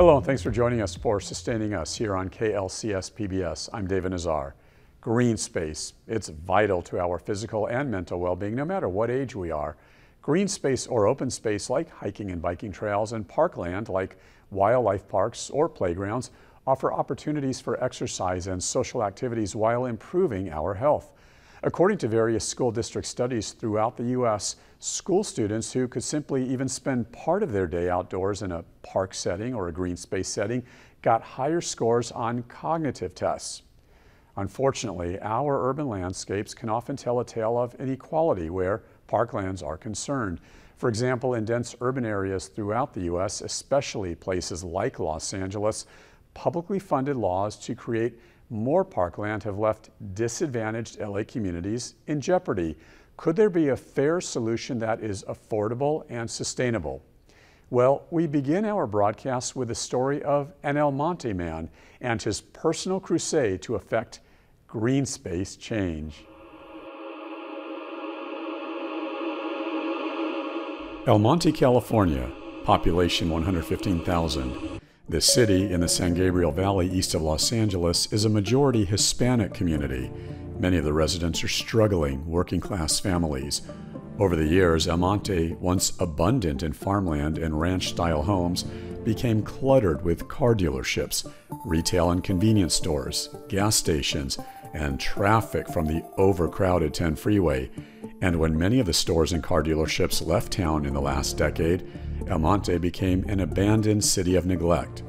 Hello, and thanks for joining us for Sustaining Us here on KLCS PBS. I'm David Nazar. Green space, it's vital to our physical and mental well-being no matter what age we are. Green space or open space like hiking and biking trails and parkland like wildlife parks or playgrounds offer opportunities for exercise and social activities while improving our health. According to various school district studies throughout the U.S., school students who could simply even spend part of their day outdoors in a park setting or a green space setting got higher scores on cognitive tests. Unfortunately, our urban landscapes can often tell a tale of inequality where parklands are concerned. For example, in dense urban areas throughout the U.S., especially places like Los Angeles, publicly funded laws to create more parkland have left disadvantaged LA communities in jeopardy. Could there be a fair solution that is affordable and sustainable? Well, we begin our broadcast with the story of an El Monte man and his personal crusade to effect green space change. El Monte, California, population 115,000. This city in the San Gabriel Valley east of Los Angeles is a majority Hispanic community. Many of the residents are struggling working-class families. Over the years, El Monte, once abundant in farmland and ranch-style homes, became cluttered with car dealerships, retail and convenience stores, gas stations, and traffic from the overcrowded 10 freeway. And when many of the stores and car dealerships left town in the last decade, El Monte became an abandoned city of neglect.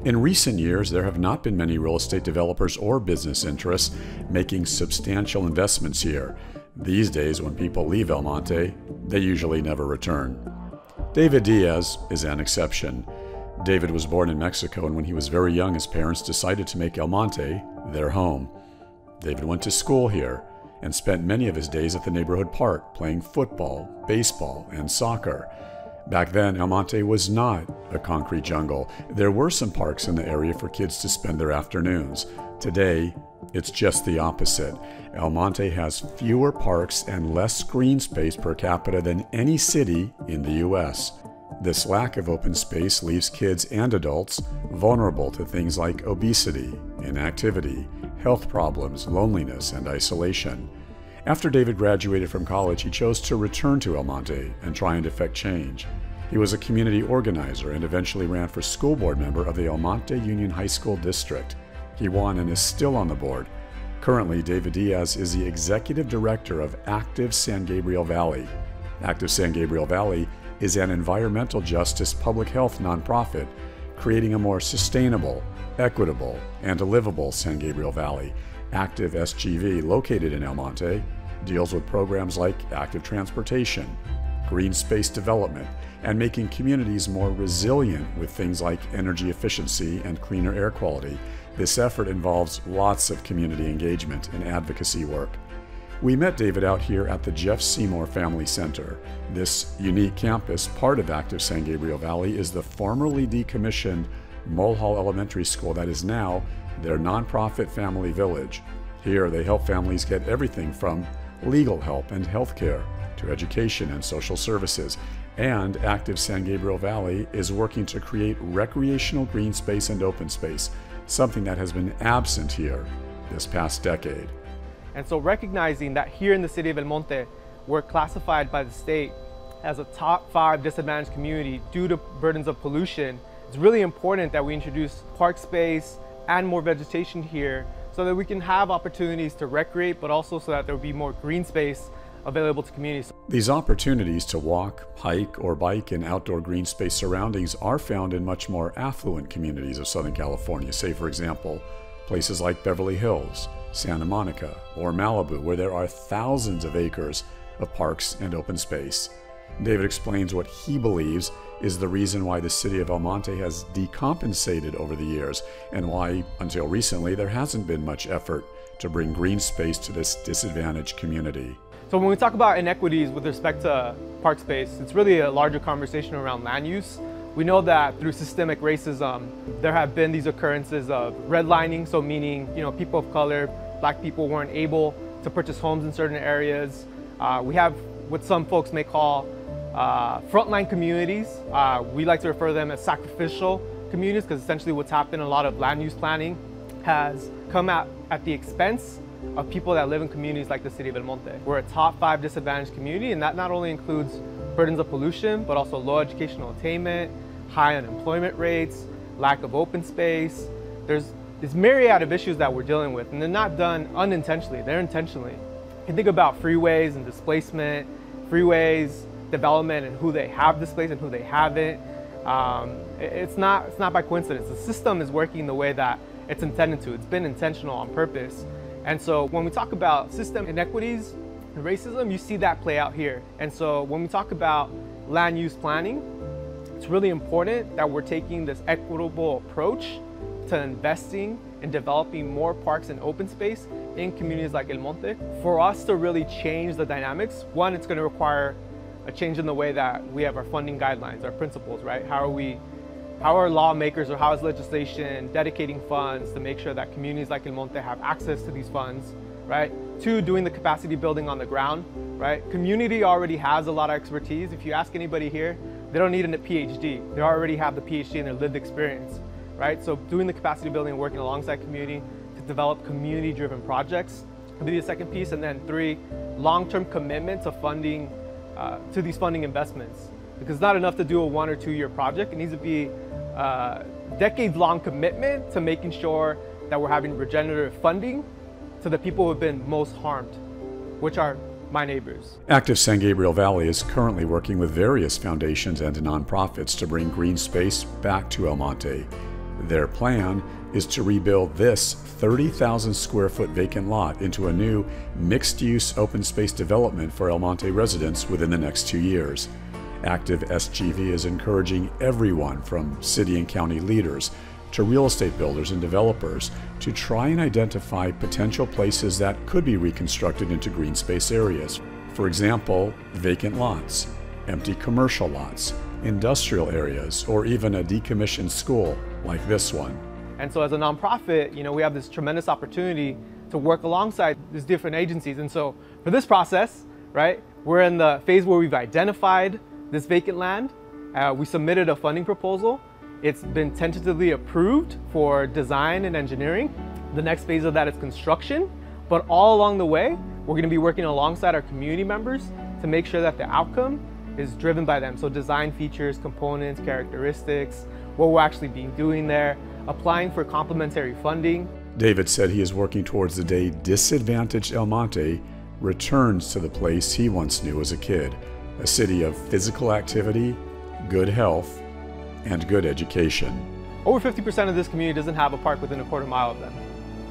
In recent years, there have not been many real estate developers or business interests making substantial investments here. These days, when people leave El Monte, they usually never return. David Diaz is an exception. David was born in Mexico, and when he was very young, his parents decided to make El Monte their home. David went to school here and spent many of his days at the neighborhood park playing football, baseball, and soccer. Back then, El Monte was not a concrete jungle. There were some parks in the area for kids to spend their afternoons. Today, it's just the opposite. El Monte has fewer parks and less green space per capita than any city in the U.S. This lack of open space leaves kids and adults vulnerable to things like obesity, inactivity, health problems, loneliness, and isolation. After David graduated from college, he chose to return to El Monte and try and effect change. He was a community organizer and eventually ran for school board member of the El Monte Union High School District. He won and is still on the board. Currently, David Diaz is the executive director of Active San Gabriel Valley. Active San Gabriel Valley is an environmental justice public health nonprofit creating a more sustainable, equitable, and livable San Gabriel Valley. Active SGV, located in El Monte, deals with programs like active transportation, green space development, and making communities more resilient with things like energy efficiency and cleaner air quality. This effort involves lots of community engagement and advocacy work. We met David out here at the Jeff Seymour Family Center. This unique campus, part of Active San Gabriel Valley, is the formerly decommissioned Mulhall Elementary School that is now their nonprofit family village. Here they help families get everything from legal help and health care to education and social services. And Active San Gabriel Valley is working to create recreational green space and open space, something that has been absent here this past decade. And so recognizing that here in the city of El Monte, we're classified by the state as a top 5 disadvantaged community due to burdens of pollution, it's really important that we introduce park space and more vegetation here so that we can have opportunities to recreate, but also so that there will be more green space available to communities. These opportunities to walk, hike, or bike in outdoor green space surroundings are found in much more affluent communities of Southern California. Say, for example, places like Beverly Hills, Santa Monica, or Malibu, where there are thousands of acres of parks and open space. David explains what he believes is the reason why the city of El Monte has decompensated over the years and why, until recently, there hasn't been much effort to bring green space to this disadvantaged community. So when we talk about inequities with respect to park space, it's really a larger conversation around land use. We know that through systemic racism, there have been these occurrences of redlining, so meaning, people of color, Black people weren't able to purchase homes in certain areas. We have what some folks may call frontline communities. We like to refer to them as sacrificial communities, because essentially what's happened, a lot of land use planning has come at the expense of people that live in communities like the city of El Monte. We're a top 5 disadvantaged community, and that not only includes burdens of pollution, but also low educational attainment, high unemployment rates, lack of open space. There's this myriad of issues that we're dealing with, and they're not done unintentionally, they're intentionally. You can think about freeways and displacement, freeways, development, and who they have displaced and who they haven't. It's not by coincidence. The system is working the way that it's intended to. It's been intentional on purpose. And so when we talk about system inequities and racism, you see that play out here. And so when we talk about land use planning, it's really important that we're taking this equitable approach to investing in developing more parks and open space in communities like El Monte. For us to really change the dynamics, one, it's going to require a change in the way that we have our funding guidelines, our principles, right? How are lawmakers or how is legislation dedicating funds to make sure that communities like El Monte have access to these funds, right? Two, doing the capacity building on the ground, right? Community already has a lot of expertise. If you ask anybody here, they don't need a PhD. They already have the PhD in their lived experience, right? So doing the capacity building and working alongside community to develop community-driven projects will be the second piece. And then 3, long-term commitment to funding, to these funding investments. Because it's not enough to do a 1 or 2 year project. It needs to be a decades-long commitment to making sure that we're having regenerative funding to the people who have been most harmed, which are my neighbors. Active San Gabriel Valley is currently working with various foundations and nonprofits to bring green space back to El Monte. Their plan is to rebuild this 30,000 square foot vacant lot into a new mixed-use open space development for El Monte residents within the next 2 years. Active SGV is encouraging everyone from city and county leaders to real estate builders and developers to try and identify potential places that could be reconstructed into green space areas. For example, vacant lots, empty commercial lots, industrial areas, or even a decommissioned school like this one. And so as a nonprofit, we have this tremendous opportunity to work alongside these different agencies. And so for this process, right, we're in the phase where we've identified this vacant land. We submitted a funding proposal. It's been tentatively approved for design and engineering. The next phase of that is construction. But all along the way, we're going to be working alongside our community members to make sure that the outcome is driven by them. So design features, components, characteristics, what we're actually doing there, applying for complementary funding. David said he is working towards the day disadvantaged El Monte returns to the place he once knew as a kid, a city of physical activity, good health, and good education. Over 50% of this community doesn't have a park within a quarter mile of them,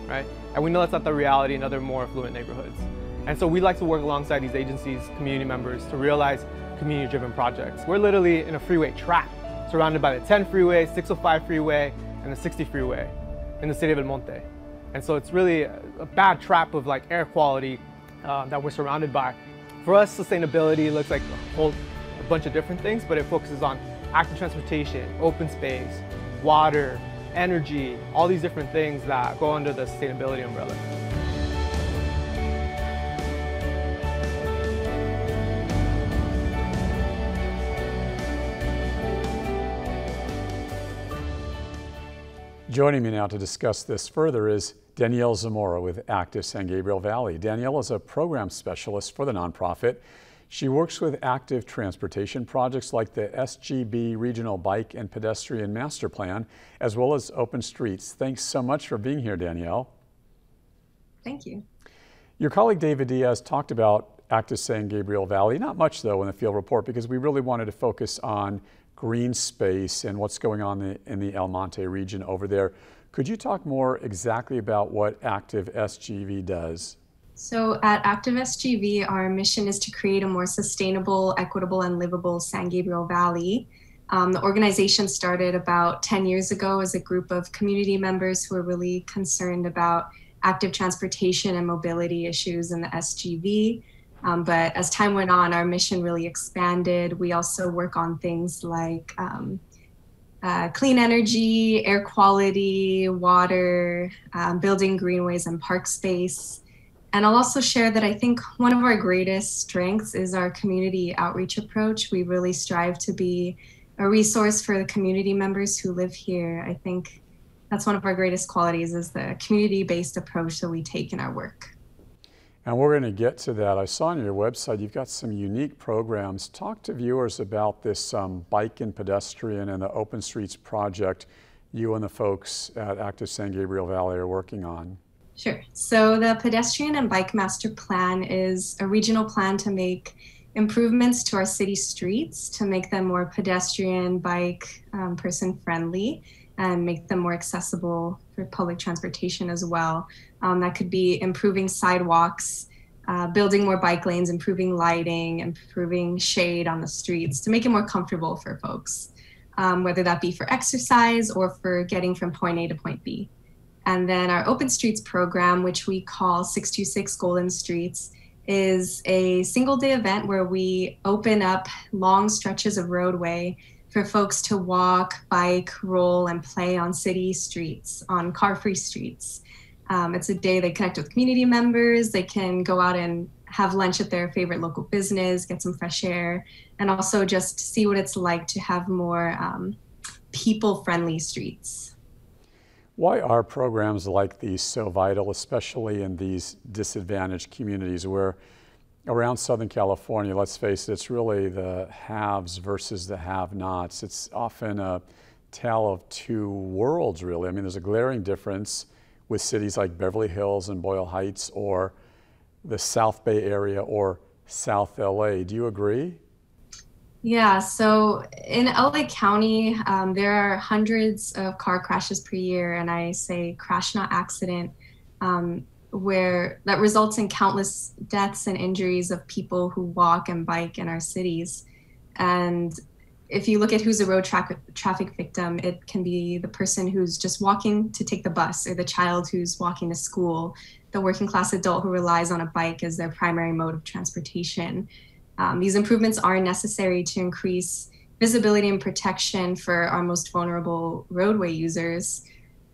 right? And we know that's not the reality in other more affluent neighborhoods. And so we like to work alongside these agencies, community members, to realize community-driven projects. We're literally in a freeway trap, surrounded by the 10 freeway, 605 freeway, and the 60 freeway in the city of El Monte. And so it's really a bad trap of like air quality that we're surrounded by. For us, sustainability looks like a bunch of different things, but it focuses on active transportation, open space, water, energy, all these different things that go under the sustainability umbrella. Joining me now to discuss this further is Danielle Zamora with Active San Gabriel Valley. Danielle is a program specialist for the nonprofit. She works with active transportation projects like the SGB Regional Bike and Pedestrian Master Plan, as well as open streets. Thanks so much for being here, Danielle. Thank you. Your colleague David Diaz talked about Active San Gabriel Valley, not much though in the field report, because we really wanted to focus on green space and what's going on in the El Monte region over there. Could you talk more exactly about what Active SGV does? So at Active SGV, our mission is to create a more sustainable, equitable, and livable San Gabriel Valley. The organization started about 10 years ago as a group of community members who are really concerned about active transportation and mobility issues in the SGV. But as time went on, our mission really expanded. We also work on things like clean energy, air quality, water, building greenways and park space. And I'll also share that I think one of our greatest strengths is our community outreach approach. We really strive to be a resource for the community members who live here. I think that's one of our greatest qualities, is the community-based approach that we take in our work. And we're going to get to that. I saw on your website you've got some unique programs. Talk to viewers about this Bike and Pedestrian and the Open Streets project you and the folks at Active San Gabriel Valley are working on. Sure. So the Pedestrian and Bike Master Plan is a regional plan to make improvements to our city streets, to make them more pedestrian, bike, person-friendly, and make them more accessible for public transportation as well. That could be improving sidewalks, building more bike lanes, improving lighting, improving shade on the streets to make it more comfortable for folks, whether that be for exercise or for getting from point A to point B. And then our Open Streets program, which we call 626 Golden Streets, is a single-day event where we open up long stretches of roadway for folks to walk, bike, roll, and play on city streets, on car-free streets. It's a day they connect with community members. They can go out and have lunch at their favorite local business, get some fresh air, and also just see what it's like to have more people-friendly streets. Why are programs like these so vital, especially in these disadvantaged communities where around Southern California, let's face it, it's really the haves versus the have-nots. It's often a tale of two worlds, really. I mean, there's a glaring difference with cities like Beverly Hills and Boyle Heights or the South Bay area or South LA. Do you agree? Yeah, so in LA County, there are hundreds of car crashes per year, and I say crash, not accident, where that results in countless deaths and injuries of people who walk and bike in our cities. And if you look at who's a road traffic victim, it can be the person who's just walking to take the bus, or the child who's walking to school, the working class adult who relies on a bike as their primary mode of transportation. These improvements are necessary to increase visibility and protection for our most vulnerable roadway users.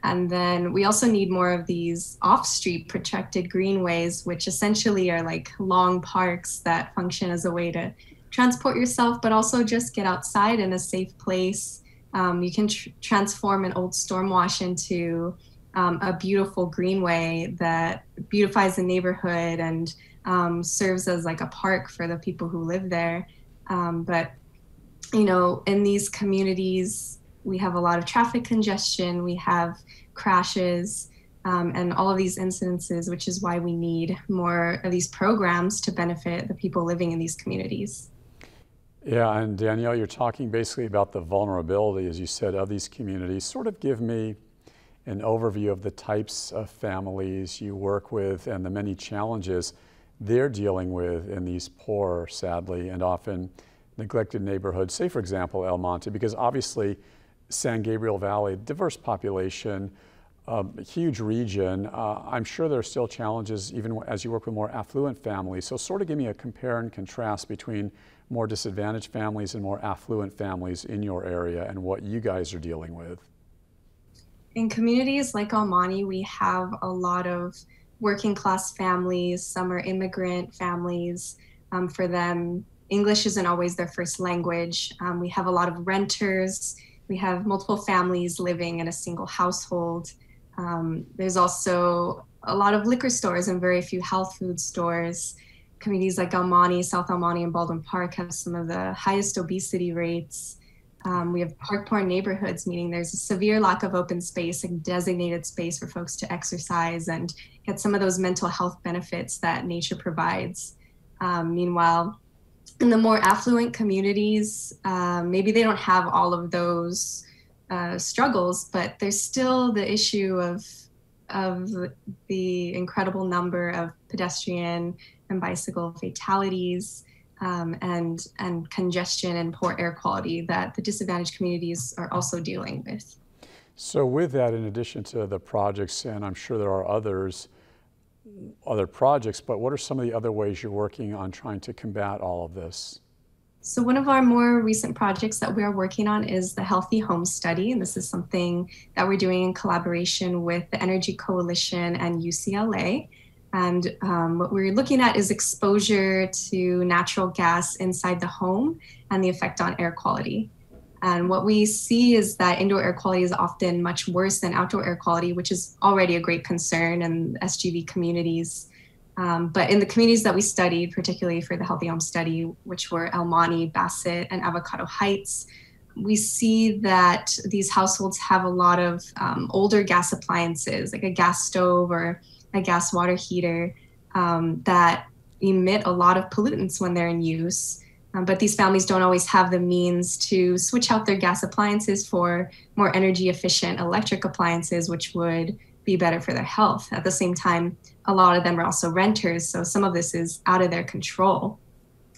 And then we also need more of these off-street protected greenways, which essentially are like long parks that function as a way to transport yourself, but also just get outside in a safe place. You can transform an old storm wash into a beautiful greenway that beautifies the neighborhood and serves as like a park for the people who live there. But, you know, in these communities, we have a lot of traffic congestion, we have crashes, and all of these incidences, which is why we need more of these programs to benefit the people living in these communities. Yeah, and Danielle, you're talking basically about the vulnerability, as you said, of these communities. Sort of give me an overview of the types of families you work with and the many challenges they're dealing with in these poor, sadly, and often neglected neighborhoods. Say, for example, El Monte, because obviously San Gabriel Valley, diverse population, huge region. I'm sure there are still challenges even as you work with more affluent families. So sort of give me a compare and contrast between more disadvantaged families and more affluent families in your area and what you guys are dealing with. In communities like El Monte, we have a lot of working class families. Some are immigrant families. For them, English isn't always their first language. We have a lot of renters. We have multiple families living in a single household. There's also a lot of liquor stores and very few health food stores. Communities like El Monte, South El Monte, and Baldwin Park have some of the highest obesity rates. We have park-poor neighborhoods, meaning there's a severe lack of open space and designated space for folks to exercise and get some of those mental health benefits that nature provides. Meanwhile, in the more affluent communities, maybe they don't have all of those struggles, but there's still the issue of the incredible number of pedestrian and bicycle fatalities, and congestion and poor air quality that the disadvantaged communities are also dealing with. So with that, in addition to the projects, and I'm sure there are other projects, but what are some of the other ways you're working on trying to combat all of this? So one of our more recent projects that we are working on is the Healthy Home Study, and this is something that we're doing in collaboration with the Energy Coalition and UCLA. And what we're looking at is exposure to natural gas inside the home and the effect on air quality. And what we see is that indoor air quality is often much worse than outdoor air quality, which is already a great concern in SGV communities. But in the communities that we studied, particularly for the Healthy Home Study, which were El Monte, Bassett, and Avocado Heights, we see that these households have a lot of older gas appliances, like a gas stove or a gas water heater, that emit a lot of pollutants when they're in use. But these families don't always have the means to switch out their gas appliances for more energy efficient electric appliances, which would be better for their health. At the same time, a lot of them are also renters, so some of this is out of their control.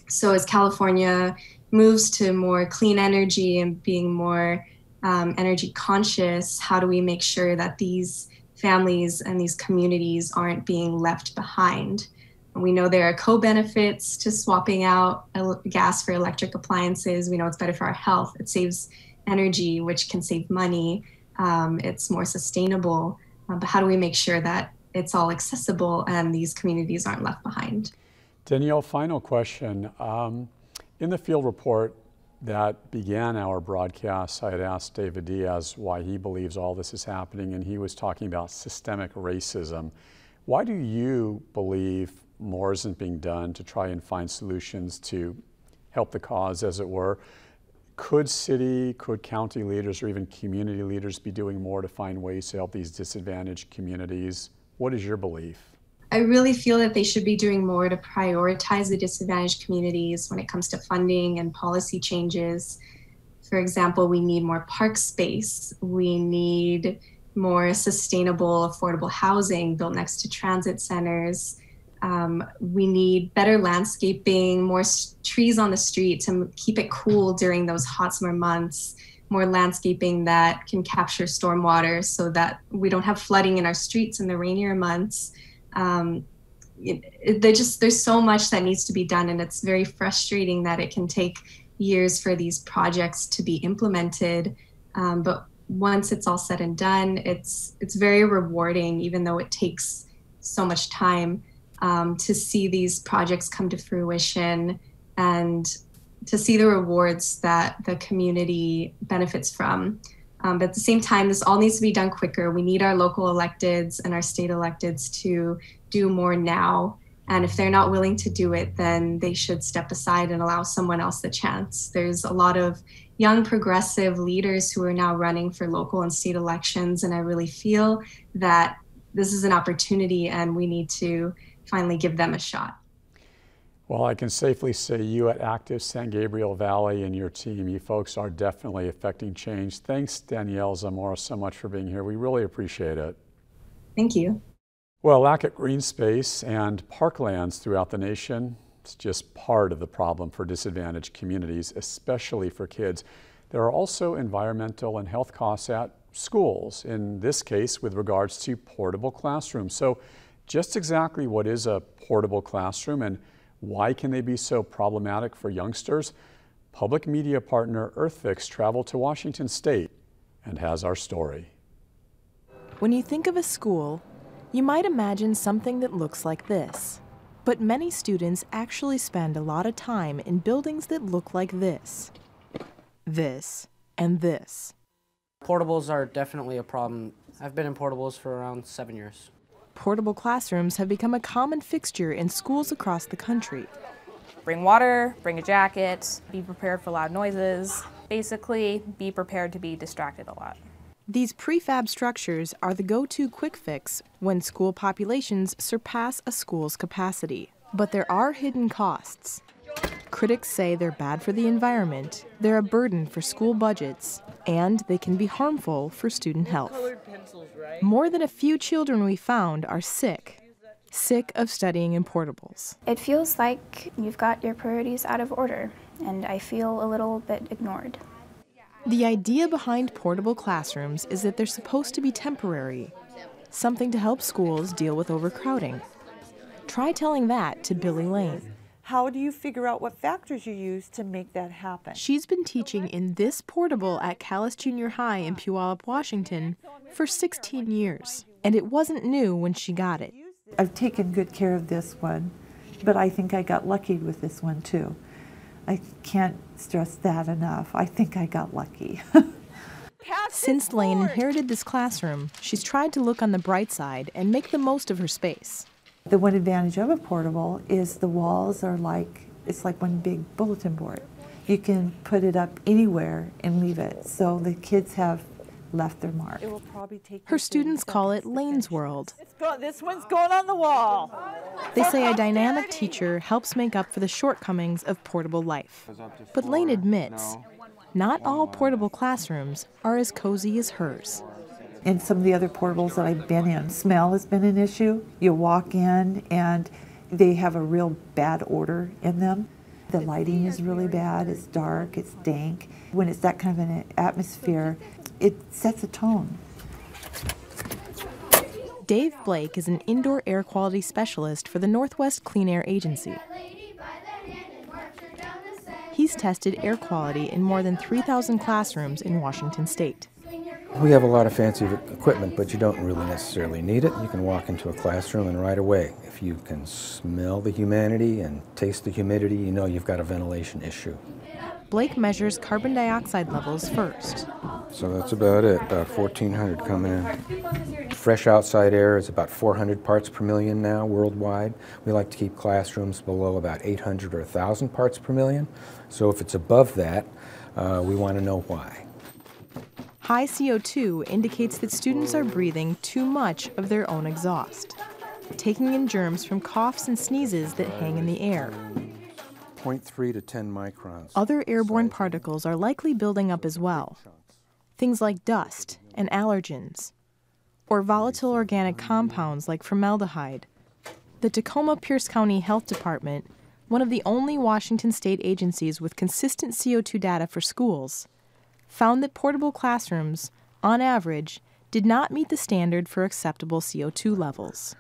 So as California moves to more clean energy and being more energy conscious, how do we make sure that these families and these communities aren't being left behind? We know there are co-benefits to swapping out gas for electric appliances. We know it's better for our health. It saves energy, which can save money. It's more sustainable. But how do we make sure that it's all accessible and these communities aren't left behind? Danielle, final question. In the field report that began our broadcast, I had asked David Diaz why he believes all this is happening, and he was talking about systemic racism. Why do you believe more isn't being done to try and find solutions to help the cause, as it were? Could city, could county leaders, or even community leaders be doing more to find ways to help these disadvantaged communities? What is your belief? I really feel that they should be doing more to prioritize the disadvantaged communities when it comes to funding and policy changes. For example, we need more park space. We need more sustainable, affordable housing built next to transit centers. We need better landscaping, more trees on the street to keep it cool during those hot summer months, more landscaping that can capture stormwater so that we don't have flooding in our streets in the rainier months. There's so much that needs to be done, and it's very frustrating that it can take years for these projects to be implemented. But once it's all said and done, it's very rewarding, even though it takes so much time, to see these projects come to fruition and to see the rewards that the community benefits from. But at the same time, this all needs to be done quicker. We need our local electeds and our state electeds to do more now. And if they're not willing to do it, then they should step aside and allow someone else the chance. There's a lot of young progressive leaders who are now running for local and state elections. And I really feel that this is an opportunity and we need to finally give them a shot. Well, I can safely say you at Active San Gabriel Valley and your team, you folks are definitely affecting change. Thanks, Danielle Zamora, so much for being here. We really appreciate it. Thank you. Well, lack of green space and parklands throughout the nation is just part of the problem for disadvantaged communities, especially for kids. There are also environmental and health costs at schools, in this case with regards to portable classrooms. So just exactly what is a portable classroom and why can they be so problematic for youngsters? Public media partner EarthFix traveled to Washington State and has our story. When you think of a school, you might imagine something that looks like this. But many students actually spend a lot of time in buildings that look like this, and this. Portables are definitely a problem. I've been in portables for around 7 years. Portable classrooms have become a common fixture in schools across the country. Bring water, bring a jacket, be prepared for loud noises. Basically, be prepared to be distracted a lot. These prefab structures are the go-to quick fix when school populations surpass a school's capacity. But there are hidden costs. Critics say they're bad for the environment, they're a burden for school budgets, and they can be harmful for student health. More than a few children we found are sick of studying in portables. It feels like you've got your priorities out of order, and I feel a little bit ignored. The idea behind portable classrooms is that they're supposed to be temporary, something to help schools deal with overcrowding. Try telling that to Billy Lane. How do you figure out what factors you use to make that happen? She's been teaching in this portable at Callis Junior High in Puyallup, Washington for 16 years, and it wasn't new when she got it. I've taken good care of this one, but I think I got lucky with this one too. I can't stress that enough. I think I got lucky. Since Lane inherited this classroom, she's tried to look on the bright side and make the most of her space. The one advantage of a portable is the walls are it's like one big bulletin board. You can put it up anywhere and leave it, so the kids have left their mark. It will probably take Her students call it Lane's World. This one's going on the wall. They say a dynamic teacher helps make up for the shortcomings of portable life. But Lane admits, not all portable classrooms are as cozy as hers. In some of the other portables that I've been in, smell has been an issue. You walk in and they have a real bad odor in them. The lighting is really bad, it's dark, it's dank. When it's that kind of an atmosphere, it sets a tone. Dave Blake is an indoor air quality specialist for the Northwest Clean Air Agency. He's tested air quality in more than 3,000 classrooms in Washington state. We have a lot of fancy equipment, but you don't really necessarily need it. You can walk into a classroom and right away, if you can smell the humanity and taste the humidity, you know you've got a ventilation issue. Blake measures carbon dioxide levels first. So that's about it, about 1,400 coming in. Fresh outside air is about 400 parts per million now worldwide. We like to keep classrooms below about 800 or 1,000 parts per million. So if it's above that, we want to know why. High CO2 indicates that students are breathing too much of their own exhaust, taking in germs from coughs and sneezes that hang in the air. 0.3 to 10 microns. Other airborne particles are likely building up as well. Things like dust and allergens, or volatile organic compounds like formaldehyde. The Tacoma-Pierce County Health Department, one of the only Washington state agencies with consistent CO2 data for schools, found that portable classrooms, on average, did not meet the standard for acceptable CO2 levels.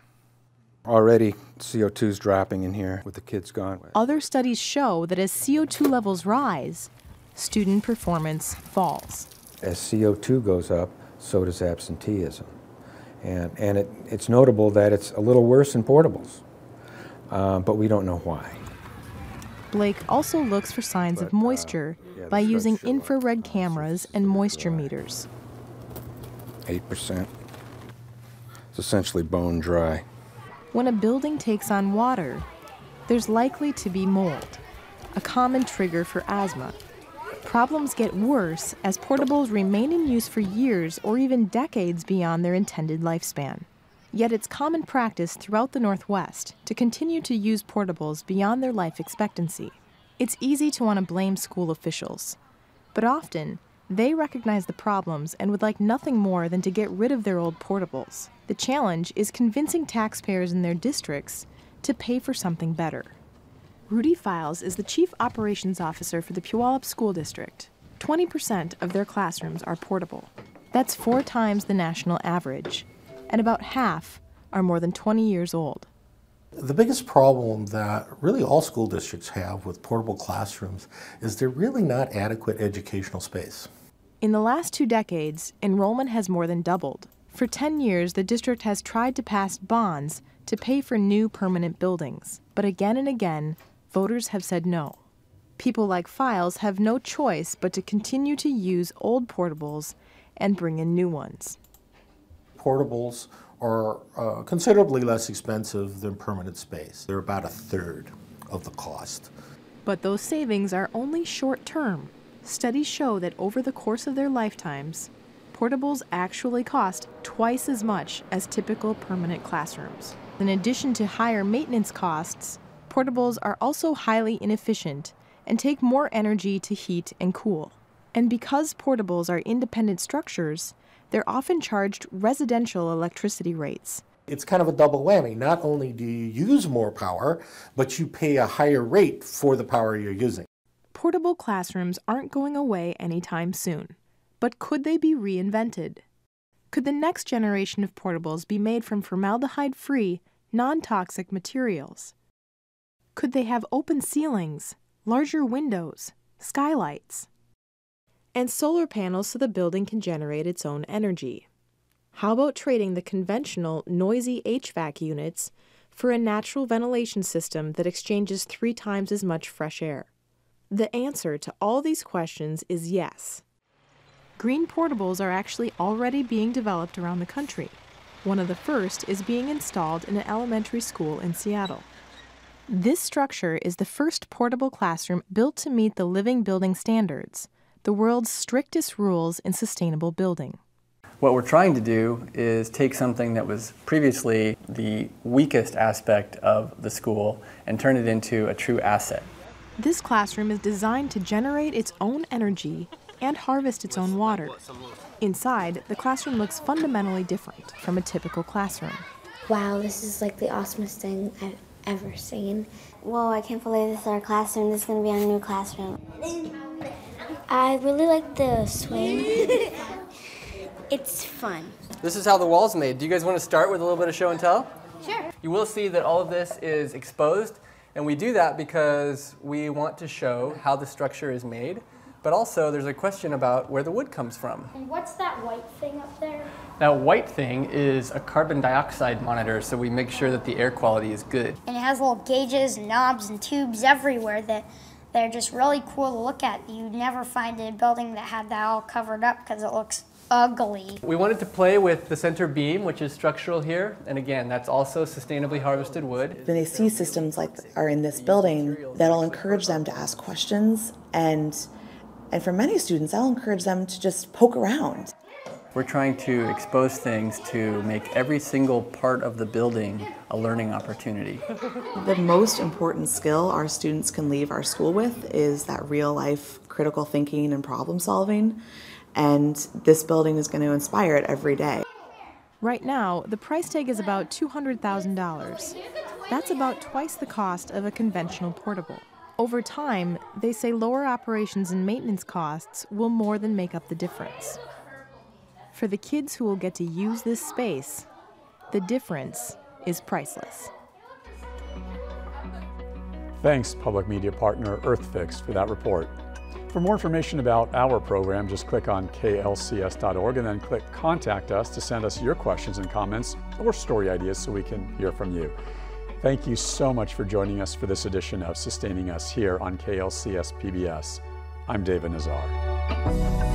Already CO2's dropping in here with the kids gone. Other studies show that as CO2 levels rise, student performance falls. As CO2 goes up, so does absenteeism. And it's notable that it's a little worse in portables, but we don't know why. Blake also looks for signs of moisture by using infrared cameras and moisture meters. 8%. It's essentially bone dry. When a building takes on water, there's likely to be mold, a common trigger for asthma. Problems get worse as portables remain in use for years or even decades beyond their intended lifespan. Yet it's common practice throughout the Northwest to continue to use portables beyond their life expectancy. It's easy to want to blame school officials, but often they recognize the problems and would like nothing more than to get rid of their old portables. The challenge is convincing taxpayers in their districts to pay for something better. Rudy Files is the Chief Operations Officer for the Puyallup School District. 20% of their classrooms are portable. That's 4 times the national average, and about half are more than 20 years old. The biggest problem that really all school districts have with portable classrooms is they're really not adequate educational space. In the last 2 decades, enrollment has more than doubled. For 10 years, the district has tried to pass bonds to pay for new permanent buildings, but again and again, voters have said no. People like Files have no choice but to continue to use old portables and bring in new ones. Portables are considerably less expensive than permanent space. They're about 1/3 of the cost. But those savings are only short-term. Studies show that over the course of their lifetimes, portables actually cost twice as much as typical permanent classrooms. In addition to higher maintenance costs, portables are also highly inefficient and take more energy to heat and cool. And because portables are independent structures, they're often charged residential electricity rates. It's kind of a double whammy. Not only do you use more power, but you pay a higher rate for the power you're using. Portable classrooms aren't going away anytime soon, but could they be reinvented? Could the next generation of portables be made from formaldehyde-free, non-toxic materials? Could they have open ceilings, larger windows, skylights, and solar panels so the building can generate its own energy? How about trading the conventional, noisy HVAC units for a natural ventilation system that exchanges 3 times as much fresh air? The answer to all these questions is yes. Green portables are actually already being developed around the country. One of the first is being installed in an elementary school in Seattle. This structure is the first portable classroom built to meet the Living Building Standards, the world's strictest rules in sustainable building. What we're trying to do is take something that was previously the weakest aspect of the school and turn it into a true asset. This classroom is designed to generate its own energy and harvest its own water. Inside, the classroom looks fundamentally different from a typical classroom. Wow, this is like the awesomest thing I've ever seen. Whoa, I can't believe this is our classroom. This is going to be our new classroom. I really like the swing. It's fun. This is how the wall's made. Do you guys want to start with a little bit of show and tell? Sure. You will see that all of this is exposed, and we do that because we want to show how the structure is made, but also there's a question about where the wood comes from. And what's that white thing up there? That white thing is a carbon dioxide monitor, so we make sure that the air quality is good. And it has little gauges and knobs and tubes everywhere that they're just really cool to look at. You'd never find a building that had that all covered up because it looks ugly. We wanted to play with the center beam, which is structural here, and again, that's also sustainably harvested wood. When they see systems like are in this building, that'll encourage them to ask questions, and for many students, that'll encourage them to just poke around. We're trying to expose things to make every single part of the building a learning opportunity. The most important skill our students can leave our school with is that real-life critical thinking and problem solving, and this building is going to inspire it every day. Right now, the price tag is about $200,000. That's about twice the cost of a conventional portable. Over time, they say lower operations and maintenance costs will more than make up the difference. For the kids who will get to use this space, the difference is priceless. Thanks, public media partner EarthFix, for that report. For more information about our program, just click on klcs.org and then click Contact Us to send us your questions and comments or story ideas so we can hear from you. Thank you so much for joining us for this edition of Sustaining Us here on KLCS PBS. I'm David Nazar.